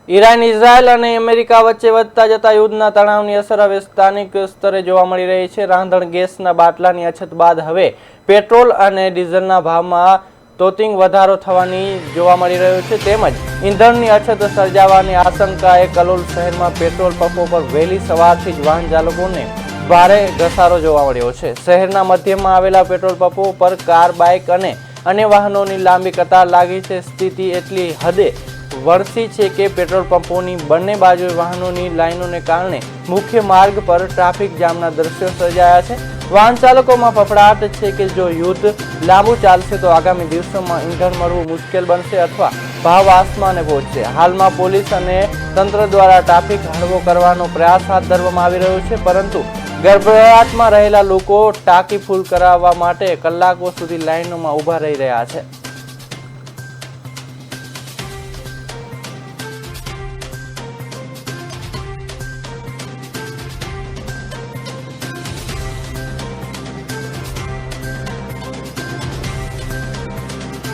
Iran, Israel અને America વચ્ચે વધતા જતા યુદ્ધના તણાવની અસર હવે સ્થાનિક સ્તરે જોવા મળી રહી છે। રાંધણ ગેસના બાટલાની અછત બાદ હવે પેટ્રોલ અને ડીઝલના ભાવમાં તોતિંગ વધારો થવાની જોવા મળી રહ્યો છે। તેમજ ઈંધણની અછત સર્જાવાની આશંકાએ કલોલ શહેરમાં પેટ્રોલ પંપો પર વહેલી સવારથી જ વાહન ચાલકોને ભારે ઘસારો જોવા મળ્યો છે। શહેરના મધ્યમાં આવેલા પેટ્રોલ પંપો પર કાર, બાઇક અને અન્ય વાહનોની લાંબી કતાર લાગી છે। સ્થિતિ એટલી હદે વણસી છે કે પેટ્રોલ પંપોની બંને બાજુએ વાહનોની લાઇનોને કારણે મુખ્ય માર્ગ પર ટ્રાફિક જામના દ્રશ્યો સર્જાયા છે। વાહન ચાલકોમાં ફફડાટ છે કે જો યુદ્ધ લાંબુ ચાલશે તો આગામી દિવસોમાં ઈંધણ મળવું મુશ્કેલ બનશે અથવા ભાવ આસમાને પહોંચશે। હાલમાં પોલીસ અને તંત્ર દ્વારા ટ્રાફિક હળવો કરવાનો પ્રયાસ હાથ ધરવામાં આવી રહ્યો છે, પરંતુ ગભરાટમાં રહેલા લોકો ટાંકી ફૂલ કરાવવા માટે કલાકો સુધી લાઇનોમાં ઊભા રહી રહ્યા છે।